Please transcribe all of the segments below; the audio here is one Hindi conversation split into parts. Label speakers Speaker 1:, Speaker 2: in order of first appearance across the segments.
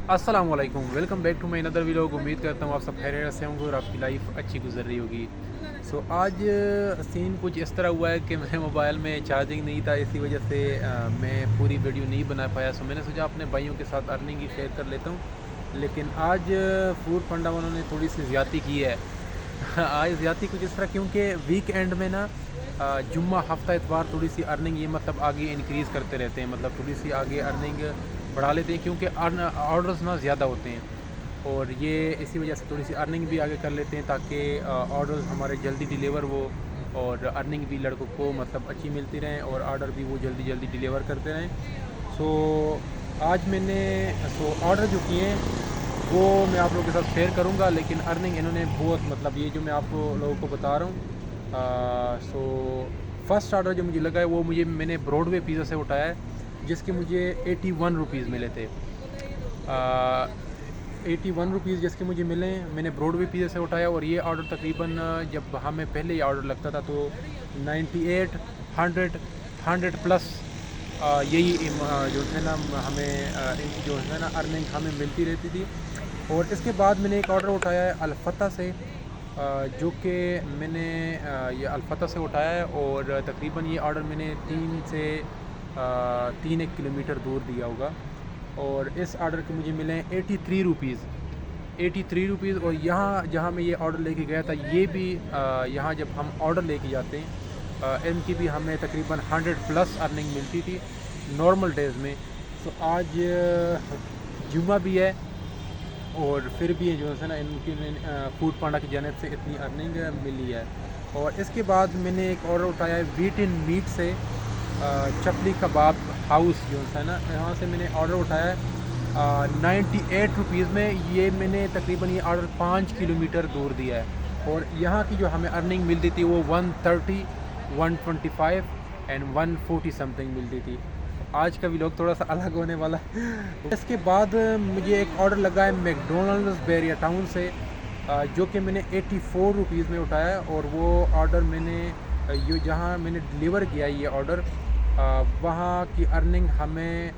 Speaker 1: अस्सलाम वालेकुम, welcome back to my another vlog. उम्मीद करता हूँ आप सब खैरियत से होंगे और आपकी लाइफ अच्छी गुजर रही होगी। आज सीन कुछ इस तरह हुआ है कि मेरे मोबाइल में चार्जिंग नहीं था, इसी वजह से मैं पूरी वीडियो नहीं बना पाया। मैंने सोचा अपने भाइयों के साथ अर्निंग ही शेयर कर लेता हूँ। लेकिन आज फूड पांडा वालों ने थोड़ी सी ज़्यादती की है। आज ज़्यादती कुछ इस तरह क्योंकि वीक एंड में ना जुम्मा हफ्ता इतवार थोड़ी सी अर्निंग ये मतलब आगे इंक्रीज़ करते रहते हैं, मतलब थोड़ी सी आगे अर्निंग बढ़ा लेते हैं क्योंकि ऑर्डर्स ना ज़्यादा होते हैं और ये इसी वजह से थोड़ी सी अर्निंग भी आगे कर लेते हैं ताकि ऑर्डर्स हमारे जल्दी डिलीवर हो और अर्निंग भी लड़कों को मतलब अच्छी मिलती रहें और ऑर्डर भी वो जल्दी जल्दी डिलीवर करते रहें। सो आज मैंने ऑर्डर जो किए हैं वो मैं आप लोगों के साथ शेयर करूंगा, लेकिन अर्निंग इन्होंने बहुत मतलब ये जो मैं आपको लोगों को बता रहा हूँ। फर्स्ट ऑर्डर जो मुझे लगा है वो मैंने ब्रॉडवे पिज़्ज़ा से उठाया है जिसके मुझे 81 रुपीज़ मिले थे। 81 रुपीज़ जिसके मुझे मिले, मैंने ब्रॉडवे पिज़्ज़ा से उठाया और ये ऑर्डर तकरीबन जब हमें पहले ये ऑर्डर लगता था तो 98 100 प्लस यही जो है ना हमें इनकी जो है ना अर्निंग हमें मिलती रहती थी। और इसके बाद मैंने एक ऑर्डर उठाया है अल-फतह से, जो कि मैंने ये अल-फतह से उठाया है और तकरीबन ये ऑर्डर मैंने 3 किलोमीटर दूर दिया होगा और इस ऑर्डर के मुझे मिले 83 रुपीज़ 83 रुपीज़। और यहाँ जहाँ मैं ये ऑर्डर लेके गया था ये भी यहाँ जब हम ऑर्डर लेके जाते हैं इनकी भी हमें तकरीबन 100 प्लस अर्निंग मिलती थी नॉर्मल डेज़ में। आज जुम्मा भी है और फिर भी जो है ना इनकी फूड पांडा की जानिब से इतनी अर्निंग मिली है। और इसके बाद मैंने एक ऑर्डर उठाया है वीट इन मीट से, चपली कबाब हाउस जो है ना, यहाँ से मैंने ऑर्डर उठाया है 98 रुपीज़ में। ये मैंने तकरीबन ये ऑर्डर 5 किलोमीटर दूर दिया है और यहाँ की जो हमें अर्निंग मिलती थी वो 130 125 एंड 140 समथिंग मिलती थी। आज का व्लॉग थोड़ा सा अलग होने वाला है। इसके बाद मुझे एक ऑर्डर लगा है मैकडोनल्ड्स बैरिया टाउन से, जो कि मैंने 84 रुपीज़ में उठाया है और वो ऑर्डर मैंने जहाँ मैंने डिलीवर किया ये ऑर्डर वहाँ की अर्निंग हमें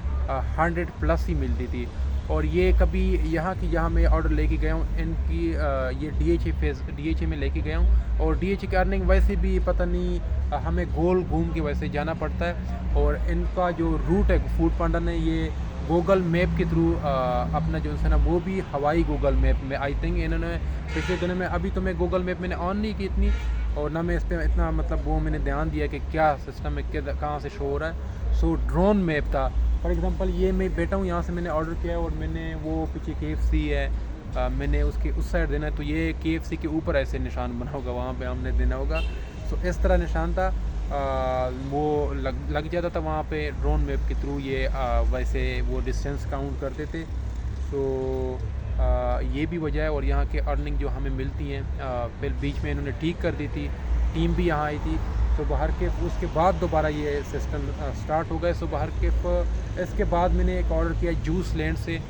Speaker 1: 100 प्लस ही मिलती थी। और ये कभी यहाँ की जहाँ मैं ऑर्डर लेके गया हूँ इनकी ये DHA में लेके गया हूँ और DHA की अर्निंग वैसे भी पता नहीं हमें गोल घूम के वैसे जाना पड़ता है। और इनका जो रूट है फूड पांडा ने ये गूगल मैप के थ्रू अपना जो है ना वो भी हवाई गूगल मैप में आई थिंक इन्होंने पिछले दिनों में, अभी तो मैं गूगल मैप मैंने ऑन नहीं की इतनी और ना मैं इस पर इतना मतलब वो मैंने ध्यान दिया कि क्या सिस्टम है क्या कहाँ से शो हो रहा है। ड्रोन मैप था। फॉर एग्ज़ाम्पल ये मैं बैठा हूँ यहाँ से मैंने ऑर्डर किया है और मैंने वो पीछे KFC है मैंने उसके उस साइड देना है तो ये KFC के ऊपर ऐसे निशान बना होगा, वहाँ पे हमने देना होगा। इस तरह निशान था, वो लग जाता था वहाँ पे ड्रोन मैप के थ्रू ये वैसे वो डिस्टेंस काउंट करते थे। ये भी वजह है। और यहाँ के अर्निंग जो हमें मिलती हैं फिर बीच में इन्होंने ठीक कर दी थी, टीम भी यहाँ आई थी। बाहर के उसके बाद दोबारा ये सिस्टम स्टार्ट हो गए। बाहर के इसके बाद मैंने एक ऑर्डर किया जूस लैंड से,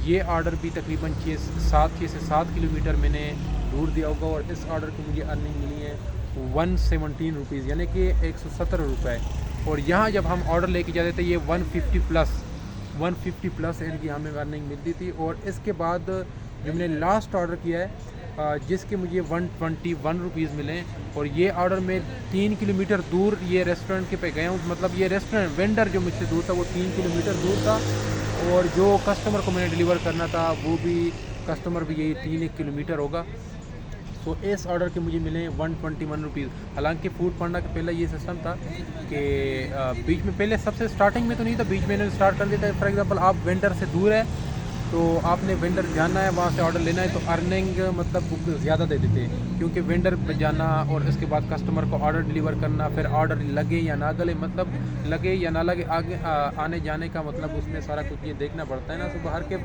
Speaker 1: ये ऑर्डर भी तकरीबन 6 से 7 किलोमीटर मैंने दूर दिया होगा और इस ऑर्डर की मुझे अर्निंग मिली है 117 रुपीज़ यानी कि 117 रुपये। और यहाँ जब हम ऑर्डर लेके जाते थे ये 150 प्लस इनकी हमें अर्निंग मिलती थी। और इसके बाद जो मैंने लास्ट ऑर्डर किया है जिसके मुझे 121 रुपीज़ मिले और ये ऑर्डर में 3 किलोमीटर दूर ये रेस्टोरेंट के पे गया हूँ, मतलब ये रेस्टोरेंट वेंडर जो मुझसे दूर था वो 3 किलोमीटर दूर था और जो कस्टमर को मैंने डिलीवर करना था वो भी कस्टमर भी यही 3 किलोमीटर होगा। इस ऑर्डर के मुझे मिले 121 रुपीज़। हालांकि फूड पांडा का पहला ये सिस्टम था कि बीच में पहले सबसे स्टार्टिंग में तो नहीं था, बीच में इन्होंने स्टार्ट कर दिया था। फॉर एग्जांपल आप वेंडर से दूर है तो आपने वेंडर जाना है वहाँ से ऑर्डर लेना है तो अर्निंग मतलब ज़्यादा दे देते हैं क्योंकि वेंडर जाना और इसके बाद कस्टमर को ऑर्डर डिलीवर करना, फिर ऑर्डर लगे या ना गले मतलब लगे या ना लगे आगे आने जाने का मतलब उसमें सारा कुछ ये देखना पड़ता है ना। बाहर के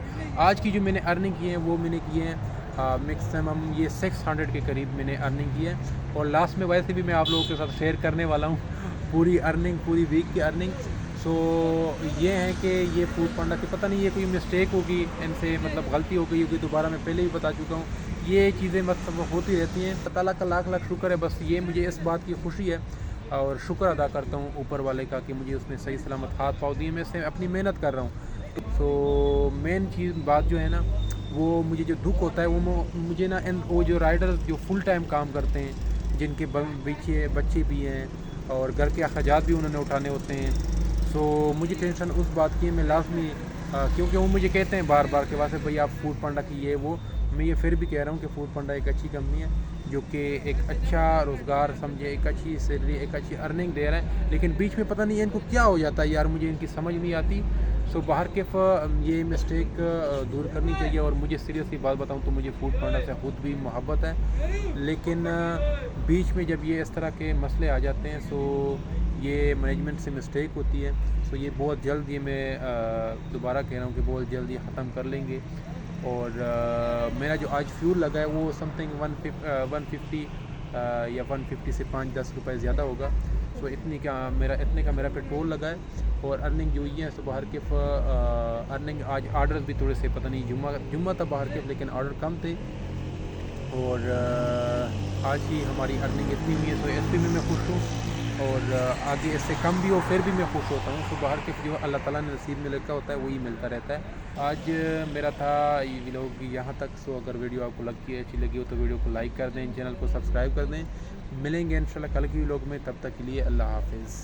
Speaker 1: आज की जो मैंने अर्निंग की है वो मैंने की है मैक्सिमम ये 600 के करीब मैंने अर्निंग की है। और लास्ट में वैसे भी मैं आप लोगों के साथ शेयर करने वाला हूँ पूरी अर्निंग, पूरी वीक की अर्निंग। ये है कि ये फूड पांडा की पता नहीं ये कोई मिस्टेक होगी इनसे, मतलब गलती हो गई होगी, दोबारा मैं पहले भी बता चुका हूँ ये चीज़ें मतलब होती रहती हैं। अल्लाह ताला का लाख लाख शुक्र है, बस ये मुझे इस बात की खुशी है और शुक्र अदा करता हूँ ऊपर वाले का कि मुझे उसने सही सलामत हाथ पाँव दिए, मैं इससे अपनी मेहनत कर रहा हूँ। सो मेन चीज़ बात जो है ना, वो मुझे जो दुख होता है वो मुझे ना, वो जो राइडर्स जो फुल टाइम काम करते हैं, जिनके बच्चे भी हैं और घर के अखराजात भी उन्होंने उठाने होते हैं, सो मुझे टेंशन उस बात की है। मैं लाजमी क्योंकि वो मुझे कहते हैं बार बार के वास्ते भाई आप फूड पांडा की ये वो, मैं ये फिर भी कह रहा हूँ कि फूड पांडा एक अच्छी कंपनी है जो कि एक अच्छा रोज़गार समझे, एक अच्छी सैलरी, एक अच्छी अर्निंग दे रहा है। लेकिन बीच में पता नहीं है इनको क्या हो जाता है यार, मुझे इनकी समझ नहीं आती। सो बाहर के ये मिस्टेक दूर करनी चाहिए। और मुझे सीरियसली बात बताऊं तो मुझे फूड पांडा से खुद भी मोहब्बत है, लेकिन बीच में जब ये इस तरह के मसले आ जाते हैं सो ये मैनेजमेंट से मिस्टेक होती है। सो ये बहुत जल्द, ये मैं दोबारा कह रहा हूँ कि बहुत जल्द ये ख़त्म कर लेंगे। और मेरा जो आज फ्यूल लगा है वो समथिंग 150 या 150 से 5-10 रुपये ज़्यादा होगा। सो इतने का मेरा पेट्रोल लगा है। और अर्निंग जो हुई है सो बाहर के अर्निंग, आज आर्डर्स भी थोड़े से, पता नहीं जुम्मा था बाहर के, लेकिन ऑर्डर कम थे। और आज ही हमारी अर्निंग इतनी हुई है, सो इस पर भी मैं खुश हूँ। और आगे इससे कम भी हो फिर भी मैं खुश होता हूँ। तो बाहर के जो अल्लाह ताला ने नसीब में लिखा होता है वही मिलता रहता है। आज मेरा था ये व्लॉग यहाँ तक। सो अगर वीडियो आपको अच्छी लगी हो तो वीडियो को लाइक कर दें, चैनल को सब्सक्राइब कर दें। मिलेंगे इंशाल्लाह कल की व्लॉग में, तब तक के लिए अल्लाह हाफिज़।